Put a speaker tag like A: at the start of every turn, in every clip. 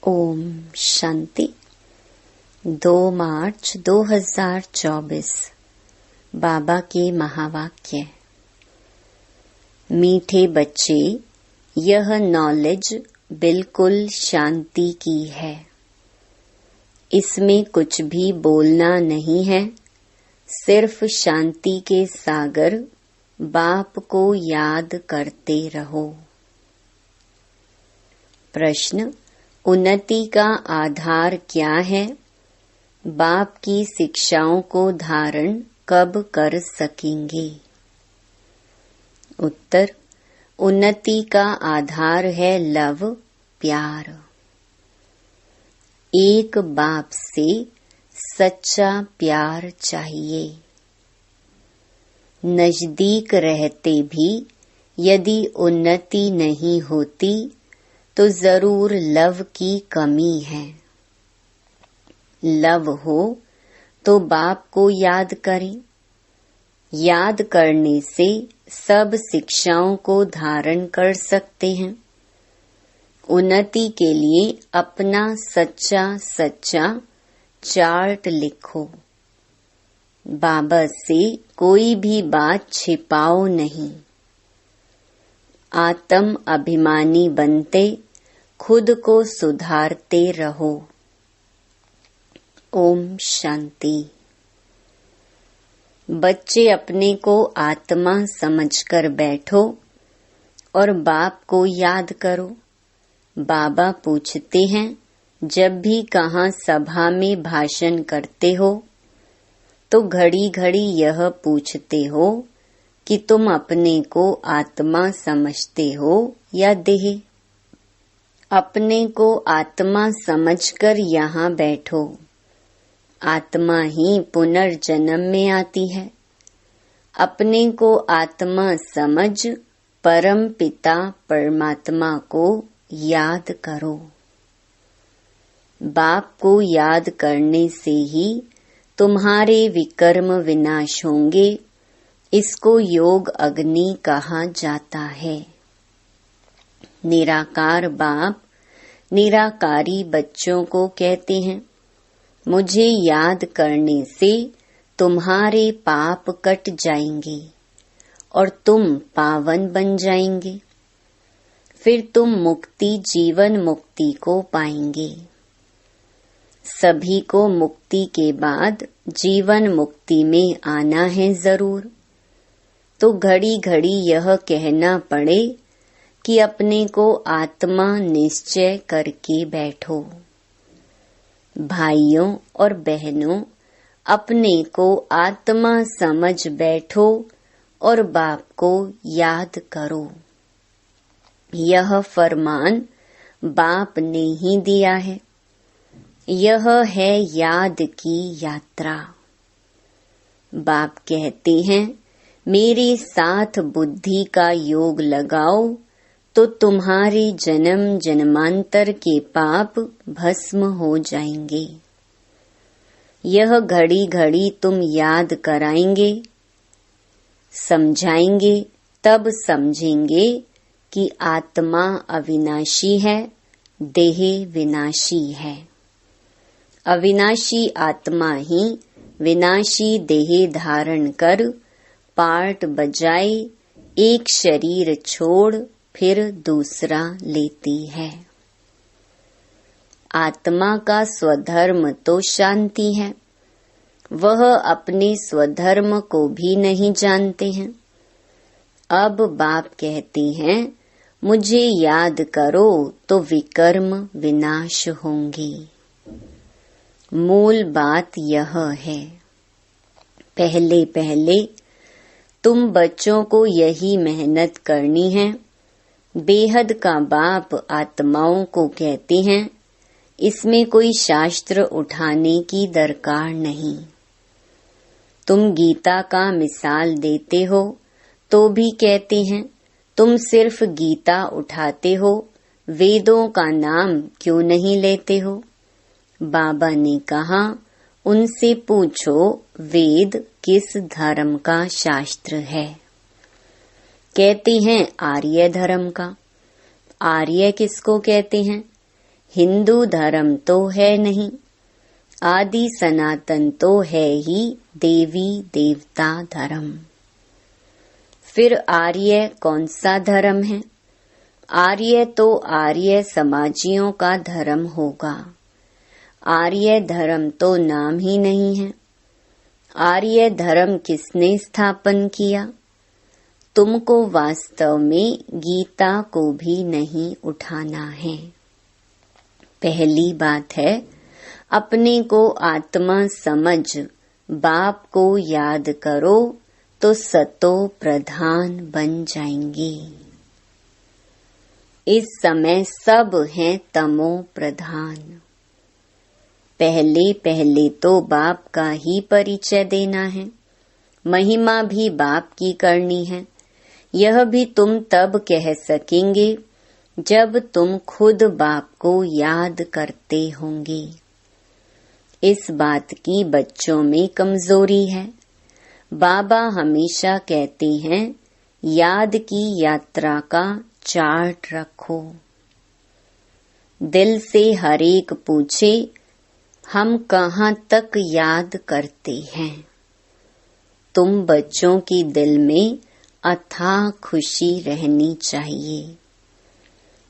A: ओम शांति। 2 मार्च 2024 बाबा के महावाक्य। मीठे बच्चे, यह नॉलेज बिल्कुल शांति की है। इसमें कुछ भी बोलना नहीं है, सिर्फ शांति के सागर बाप को याद करते रहो। प्रश्न: उन्नति का आधार क्या है? बाप की शिक्षाओं को धारण कब कर सकेंगे? उत्तर: उन्नति का आधार है लव, प्यार। एक बाप से सच्चा प्यार चाहिए। नजदीक रहते भी यदि उन्नति नहीं होती तो जरूर लव की कमी है। लव हो तो बाप को याद करें। याद करने से सब शिक्षाओं को धारण कर सकते हैं। उन्नति के लिए अपना सच्चा चार्ट लिखो। बाबा से कोई भी बात छिपाओ नहीं। आत्म अभिमानी बनते खुद को सुधारते रहो। ओम शांति। बच्चे अपने को आत्मा समझकर बैठो और बाप को याद करो। बाबा पूछते हैं, जब भी कहाँ सभा में भाषण करते हो तो घड़ी घड़ी यह पूछते हो कि तुम अपने को आत्मा समझते हो या देह? अपने को आत्मा समझकर यहाँ बैठो। आत्मा ही पुनर्जन्म में आती है। अपने को आत्मा समझ परम पिता परमात्मा को याद करो। बाप को याद करने से ही तुम्हारे विकर्म विनाश होंगे। इसको योग अग्नि कहा जाता है। निराकार बाप निराकारी बच्चों को कहते हैं, मुझे याद करने से तुम्हारे पाप कट जाएंगे और तुम पावन बन जाएंगे। फिर तुम मुक्ति जीवन मुक्ति को पाएंगे। सभी को मुक्ति के बाद जीवन मुक्ति में आना है जरूर। तो घड़ी घड़ी यह कहना पड़े कि अपने को आत्मा निश्चय करके बैठो। भाइयों और बहनों, अपने को आत्मा समझ बैठो और बाप को याद करो। यह फरमान बाप ने ही दिया है। यह है याद की यात्रा। बाप कहते हैं, मेरे साथ बुद्धि का योग लगाओ तो तुम्हारे जन्म जन्मांतर के पाप भस्म हो जाएंगे। यह घड़ी घड़ी तुम याद कराएंगे, समझाएंगे, तब समझेंगे कि आत्मा अविनाशी है, देह विनाशी है। अविनाशी आत्मा ही विनाशी देह धारण कर पार्ट बजाए एक शरीर छोड़ फिर दूसरा लेती है। आत्मा का स्वधर्म तो शांति है। वह अपने स्वधर्म को भी नहीं जानते हैं। अब बाप कहते हैं, मुझे याद करो तो विकर्म विनाश होंगे। मूल बात यह है। पहले पहले तुम बच्चों को यही मेहनत करनी है। बेहद का बाप आत्माओं को कहते हैं, इसमें कोई शास्त्र उठाने की दरकार नहीं। तुम गीता का मिसाल देते हो तो भी कहते हैं, तुम सिर्फ गीता उठाते हो, वेदों का नाम क्यों नहीं लेते हो? बाबा ने कहा, उनसे पूछो वेद किस धर्म का शास्त्र है। कहते हैं आर्य धर्म का। आर्य किसको कहते हैं? हिंदू धर्म तो है नहीं, आदि सनातन तो है ही देवी देवता धर्म। फिर आर्य कौन सा धर्म है? आर्य तो आर्य समाजियों का धर्म होगा। आर्य धर्म तो नाम ही नहीं है। आर्य धर्म किसने स्थापन किया? तुमको वास्तव में गीता को भी नहीं उठाना है। पहली बात है, अपने को आत्मा समझ बाप को याद करो तो सतो प्रधान बन जाएंगे। इस समय सब हैं तमो प्रधान। पहले पहले तो बाप का ही परिचय देना है, महिमा भी बाप की करनी है। यह भी तुम तब कह सकेंगे जब तुम खुद बाप को याद करते होंगे। इस बात की बच्चों में कमजोरी है। बाबा हमेशा कहते हैं, याद की यात्रा का चार्ट रखो। दिल से हर एक पूछे, हम कहाँ तक याद करते हैं। तुम बच्चों की दिल में अथाह खुशी रहनी चाहिए।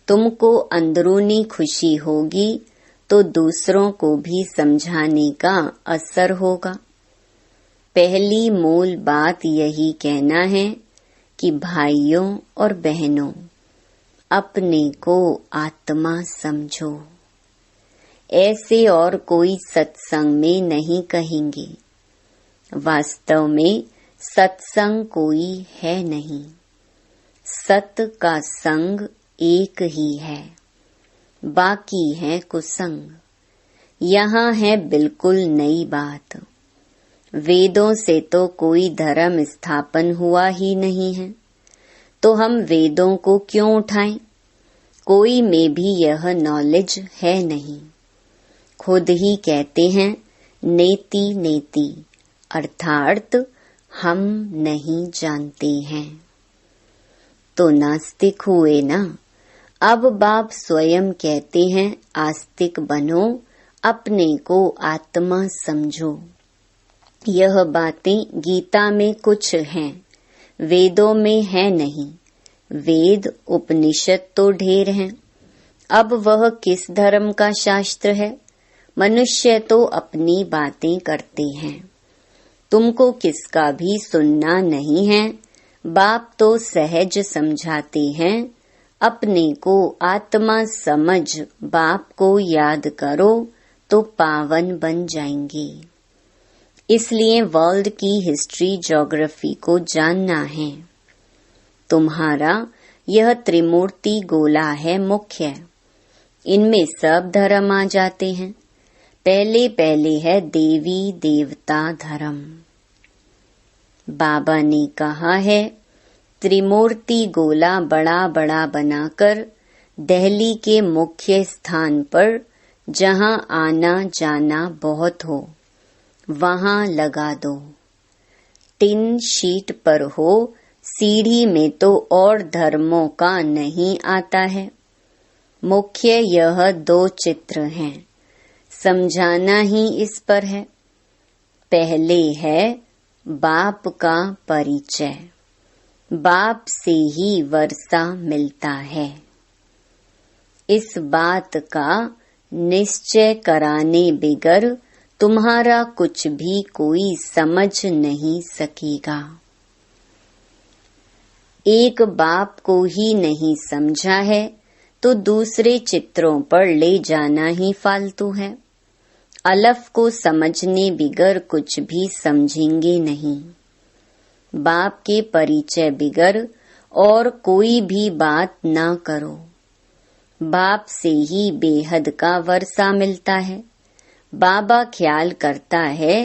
A: तुमको अंदरूनी खुशी होगी तो दूसरों को भी समझाने का असर होगा। पहली मूल बात यही कहना है कि भाइयों और बहनों, अपने को आत्मा समझो। ऐसे और कोई सत्संग में नहीं कहेंगे। वास्तव में सत्संग कोई है नहीं। सत का संग एक ही है, बाकी है कुसंग। यहाँ है बिल्कुल नई बात। वेदों से तो कोई धर्म स्थापन हुआ ही नहीं है, तो हम वेदों को क्यों उठाएं? कोई में भी यह नॉलेज है नहीं। खुद ही कहते हैं नेति नेति, अर्थात हम नहीं जानते हैं। तो नास्तिक हुए ना। अब बाप स्वयं कहते हैं, आस्तिक बनो, अपने को आत्मा समझो। यह बातें गीता में कुछ हैं, वेदों में है नहीं। वेद उपनिषद तो ढेर हैं। अब वह किस धर्म का शास्त्र है? मनुष्य तो अपनी बातें करते हैं। तुमको किसका भी सुनना नहीं है। बाप तो सहज समझाते हैं, अपने को आत्मा समझ बाप को याद करो तो पावन बन जाएंगे। इसलिए वर्ल्ड की हिस्ट्री ज्योग्राफी को जानना है। तुम्हारा यह त्रिमूर्ति गोला है मुख्य। इनमें सब धर्म आ जाते हैं। पहले पहले है देवी देवता धर्म। बाबा ने कहा है, त्रिमूर्ति गोला बड़ा बड़ा बनाकर दिल्ली के मुख्य स्थान पर जहां आना जाना बहुत हो वहां लगा दो। टिन शीट पर हो, सीढ़ी में तो और धर्मों का नहीं आता है। मुख्य यह दो चित्र हैं, समझाना ही इस पर है। पहले है बाप का परिचय। बाप से ही वर्षा मिलता है। इस बात का निश्चय कराने बिगर तुम्हारा कुछ भी कोई समझ नहीं सकेगा। एक बाप को ही नहीं समझा है तो दूसरे चित्रों पर ले जाना ही फालतू है। अलफ को समझने बिगर कुछ भी समझेंगे नहीं। बाप के परिचय बिगर और कोई भी बात ना करो। बाप से ही बेहद का वर्षा मिलता है। बाबा ख्याल करता है,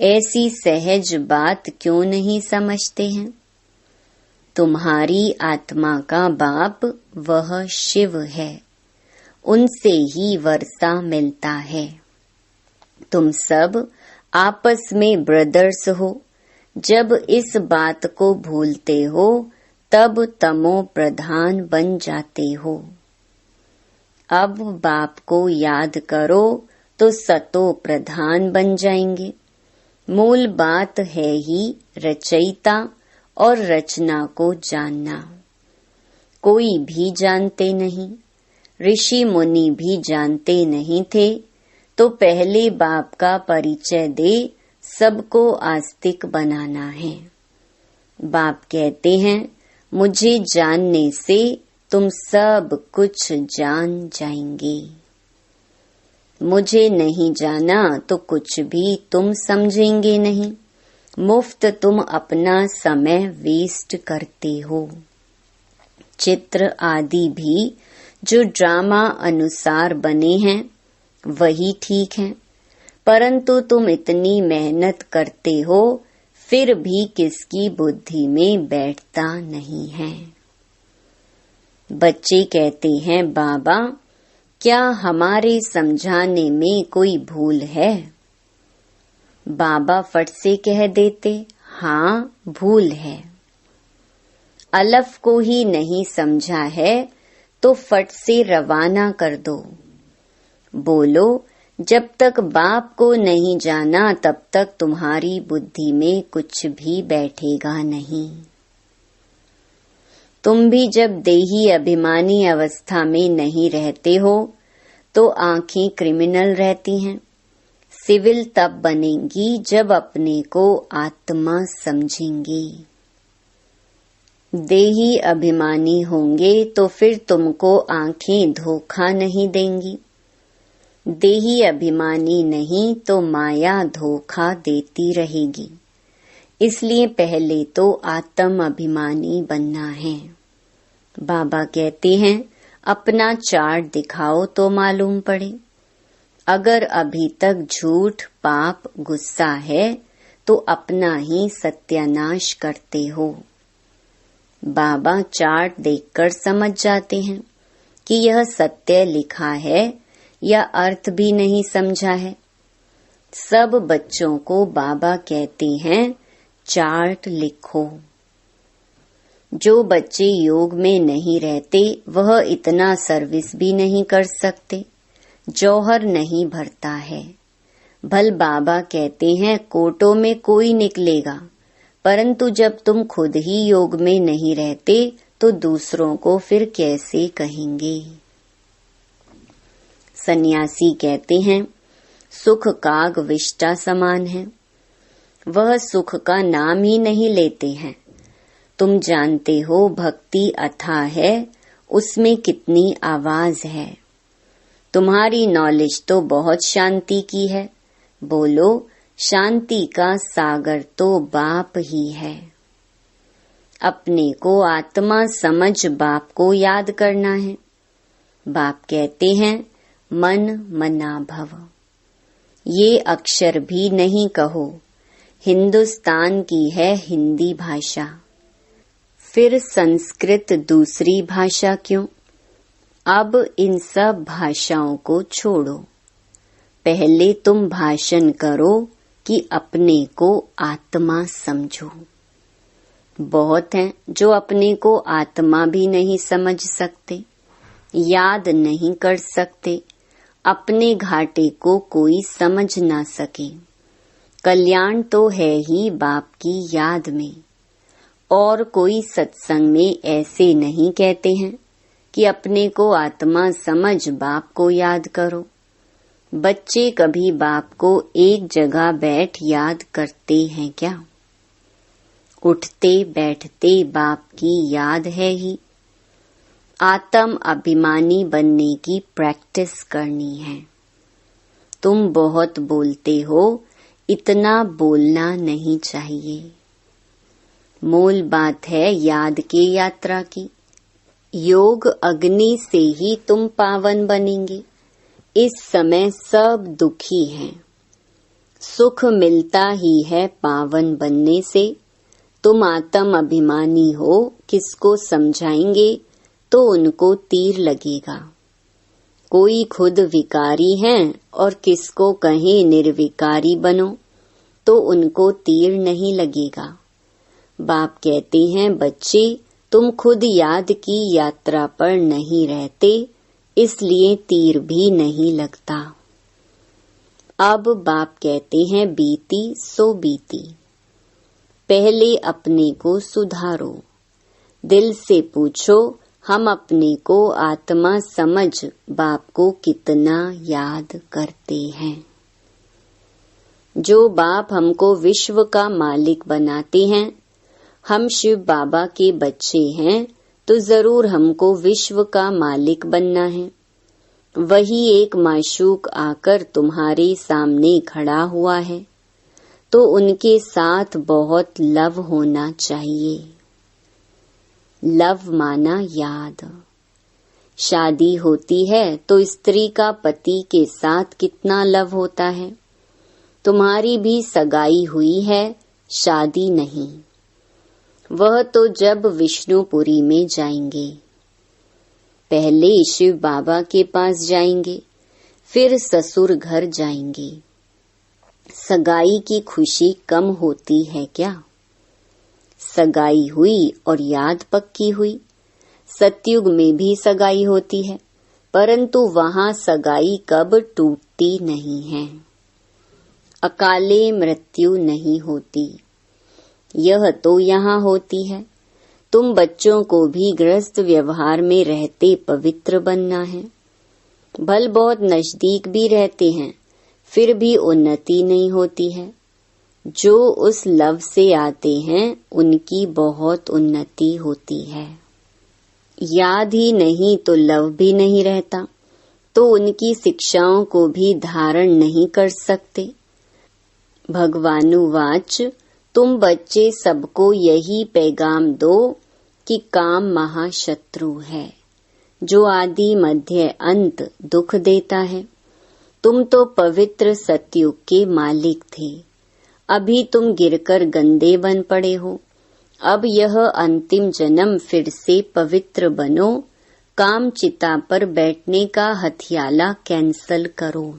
A: ऐसी सहज बात क्यों नहीं समझते हैं। तुम्हारी आत्मा का बाप वह शिव है, उनसे ही वर्षा मिलता है। तुम सब आपस में ब्रदर्स हो। जब इस बात को भूलते हो तब तमो प्रधान बन जाते हो। अब बाप को याद करो तो सतो प्रधान बन जाएंगे। मूल बात है ही रचयिता और रचना को जानना। कोई भी जानते नहीं, ऋषि मुनि भी जानते नहीं थे, तो पहले बाप का परिचय दे सबको आस्तिक बनाना है। बाप कहते हैं मुझे जानने से तुम सब कुछ जान जाएंगे। मुझे नहीं जाना तो कुछ भी तुम समझेंगे नहीं। मुफ्त तुम अपना समय वेस्ट करते हो। चित्र आदि भी जो ड्रामा अनुसार बने हैं वही ठीक है, परंतु तुम इतनी मेहनत करते हो फिर भी किसकी बुद्धि में बैठता नहीं है। बच्चे कहते हैं बाबा क्या हमारे समझाने में कोई भूल है? बाबा फट से कह देते हाँ भूल है। अलफ को ही नहीं समझा है तो फट से रवाना कर दो। बोलो जब तक बाप को नहीं जाना तब तक तुम्हारी बुद्धि में कुछ भी बैठेगा नहीं। तुम भी जब देही अभिमानी अवस्था में नहीं रहते हो तो आंखें क्रिमिनल रहती हैं। सिविल तब बनेंगी जब अपने को आत्मा समझेंगी। देही अभिमानी होंगे तो फिर तुमको आंखें धोखा नहीं देंगी। देही अभिमानी नहीं तो माया धोखा देती रहेगी। इसलिए पहले तो आत्म अभिमानी बनना है। बाबा कहते हैं अपना चार्ट दिखाओ तो मालूम पड़े। अगर अभी तक झूठ, पाप, गुस्सा है तो अपना ही सत्यानाश करते हो। बाबा चार्ट देखकर समझ जाते हैं कि यह सत्य लिखा है या अर्थ भी नहीं समझा है। सब बच्चों को बाबा कहते हैं चार्ट लिखो। जो बच्चे योग में नहीं रहते वह इतना सर्विस भी नहीं कर सकते, जौहर नहीं भरता है। भल बाबा कहते हैं कोटों में कोई निकलेगा, परंतु जब तुम खुद ही योग में नहीं रहते तो दूसरों को फिर कैसे कहेंगे। सन्यासी कहते हैं सुख काग विष्टा समान है। वह सुख का नाम ही नहीं लेते हैं। तुम जानते हो भक्ति अथाह है, उसमें कितनी आवाज है। तुम्हारी नॉलेज तो बहुत शांति की है। बोलो शांति का सागर तो बाप ही है। अपने को आत्मा समझ बाप को याद करना है। बाप कहते हैं मन मना भव। ये अक्षर भी नहीं कहो। हिंदुस्तान की है हिंदी भाषा, फिर संस्कृत दूसरी भाषा क्यों? अब इन सब भाषाओं को छोड़ो। पहले तुम भाषण करो कि अपने को आत्मा समझो। बहुत हैं जो अपने को आत्मा भी नहीं समझ सकते, याद नहीं कर सकते। अपने घाटे को कोई समझ ना सके। कल्याण तो है ही बाप की याद में। और कोई सत्संग में ऐसे नहीं कहते हैं कि अपने को आत्मा समझ बाप को याद करो। बच्चे कभी बाप को एक जगह बैठ याद करते हैं क्या? उठते बैठते बाप की याद है ही। आत्म अभिमानी बनने की प्रैक्टिस करनी है। तुम बहुत बोलते हो, इतना बोलना नहीं चाहिए। मूल बात है याद की यात्रा की। योग अग्नि से ही तुम पावन बनेंगे। इस समय सब दुखी हैं। सुख मिलता ही है पावन बनने से। तुम आत्म अभिमानी हो, किसको समझाएंगे तो उनको तीर लगेगा। कोई खुद विकारी हैं और किसको कहें निर्विकारी बनो तो उनको तीर नहीं लगेगा। बाप कहते हैं बच्चे तुम खुद याद की यात्रा पर नहीं रहते इसलिए तीर भी नहीं लगता। अब बाप कहते हैं बीती सो बीती। पहले अपने को सुधारो। दिल से पूछो, हम अपने को आत्मा समझ बाप को कितना याद करते हैं। जो बाप हमको विश्व का मालिक बनाते हैं, हम शिव बाबा के बच्चे हैं, तो जरूर हमको विश्व का मालिक बनना है। वही एक माशूक आकर तुम्हारे सामने खड़ा हुआ है, तो उनके साथ बहुत लव होना चाहिए। लव माना याद। शादी होती है तो स्त्री का पति के साथ कितना लव होता है। तुम्हारी भी सगाई हुई है, शादी नहीं। वह तो जब विष्णुपुरी में जाएंगे। पहले शिव बाबा के पास जाएंगे, फिर ससुर घर जाएंगे। सगाई की खुशी कम होती है क्या? सगाई हुई और याद पक्की हुई। सतयुग में भी सगाई होती है, परंतु वहां सगाई कब टूटती नहीं है। अकाले मृत्यु नहीं होती। यह तो यहाँ होती है। तुम बच्चों को भी गृहस्थ व्यवहार में रहते पवित्र बनना है। भल बहुत नजदीक भी रहते हैं, फिर भी उन्नति नहीं होती है। जो उस लव से आते हैं उनकी बहुत उन्नति होती है। याद ही नहीं तो लव भी नहीं रहता, तो उनकी शिक्षाओं को भी धारण नहीं कर सकते। भगवानुवाच, तुम बच्चे सबको यही पैगाम दो कि काम महाशत्रु है, जो आदि मध्य अंत दुख देता है। तुम तो पवित्र सतयुग के मालिक थे, अभी तुम गिरकर गंदे बन पड़े हो। अब यह अंतिम जन्म फिर से पवित्र बनो। काम चिता पर बैठने का हथियाला कैंसल करो।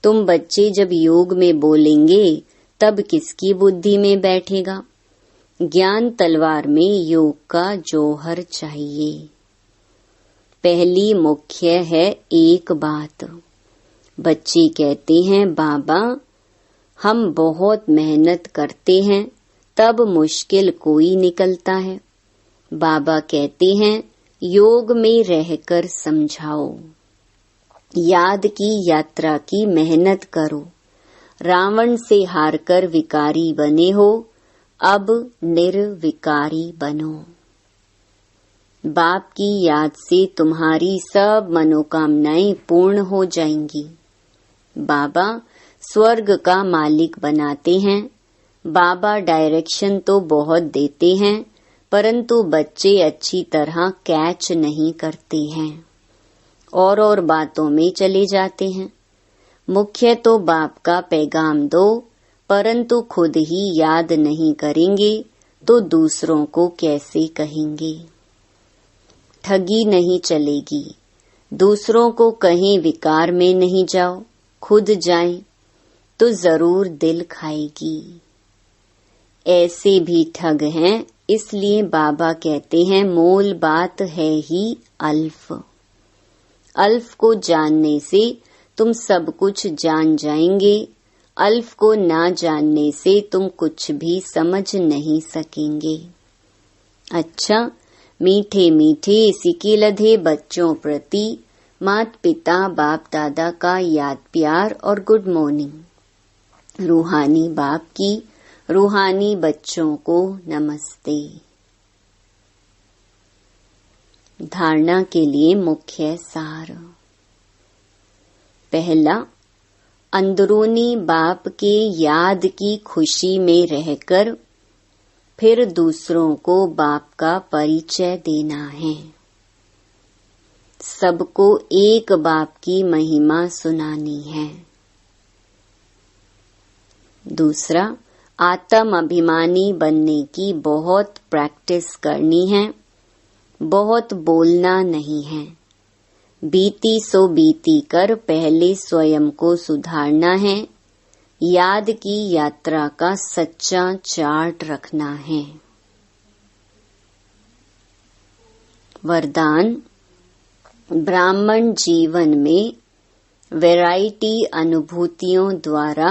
A: तुम बच्चे जब योग में बोलेंगे तब किसकी बुद्धि में बैठेगा? ज्ञान तलवार में योग का जौहर चाहिए। पहली मुख्य है एक बात। बच्चे कहते हैं, बाबा हम बहुत मेहनत करते हैं, तब मुश्किल कोई निकलता है। बाबा कहते हैं, योग में रहकर समझाओ। याद की यात्रा की मेहनत करो। रावण से हारकर विकारी बने हो, अब निर्विकारी बनो। बाप की याद से तुम्हारी सब मनोकामनाएं पूर्ण हो जाएंगी। बाबा स्वर्ग का मालिक बनाते हैं। बाबा डायरेक्शन तो बहुत देते हैं, परंतु बच्चे अच्छी तरह कैच नहीं करते हैं और बातों में चले जाते हैं। मुख्य तो बाप का पैगाम दो, परंतु खुद ही याद नहीं करेंगे तो दूसरों को कैसे कहेंगे? ठगी नहीं चलेगी। दूसरों को कहीं विकार में नहीं जाओ, खुद जाएं तो जरूर दिल खाएगी। ऐसे भी ठग हैं, इसलिए बाबा कहते हैं मोल बात है ही अल्फ। अल्फ को जानने से तुम सब कुछ जान जाएंगे, अल्फ को ना जानने से तुम कुछ भी समझ नहीं सकेंगे। अच्छा, मीठे मीठे सिके लधे बच्चों प्रति मात पिता बाप दादा का याद प्यार और गुड मॉर्निंग। रूहानी बाप की रूहानी बच्चों को नमस्ते। धारणा के लिए मुख्य सार। पहला, अंदरूनी बाप के याद की खुशी में रहकर फिर दूसरों को बाप का परिचय देना है। सबको एक बाप की महिमा सुनानी है। दूसरा, आत्म अभिमानी बनने की बहुत प्रैक्टिस करनी है, बहुत बोलना नहीं है। बीती सो बीती कर पहले स्वयं को सुधारना है। याद की यात्रा का सच्चा चार्ट रखना है। वरदान, ब्राह्मण जीवन में वैरायटी अनुभूतियों द्वारा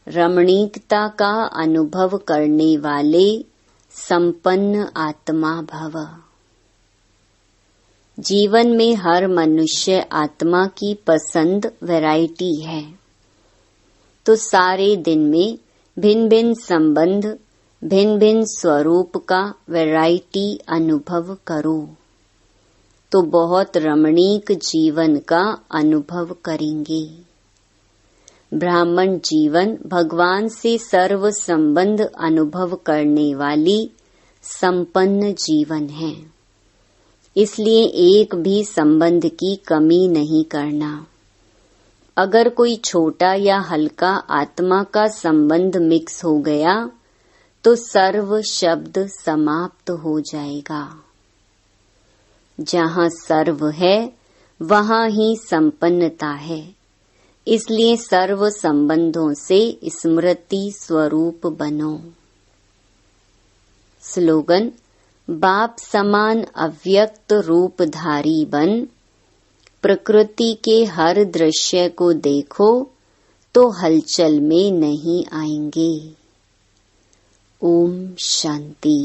A: रमणीकता का अनुभव करने वाले संपन्न आत्मा भव। जीवन में हर मनुष्य आत्मा की पसंद वैरायटी है, तो सारे दिन में भिन्न भिन्न संबंध, भिन्न भिन्न स्वरूप का वैरायटी अनुभव करो, तो बहुत रमणीक जीवन का अनुभव करेंगे। ब्राह्मण जीवन भगवान से सर्व संबंध अनुभव करने वाली संपन्न जीवन है, इसलिए एक भी संबंध की कमी नहीं करना। अगर कोई छोटा या हल्का आत्मा का संबंध मिक्स हो गया तो सर्व शब्द समाप्त हो जाएगा। जहाँ सर्व है वहाँ ही संपन्नता है, इसलिए सर्व संबंधों से स्मृति स्वरूप बनो। स्लोगन: बाप समान अव्यक्त रूपधारी बन प्रकृति के हर दृश्य को देखो तो हलचल में नहीं आएंगे। ओम शांति।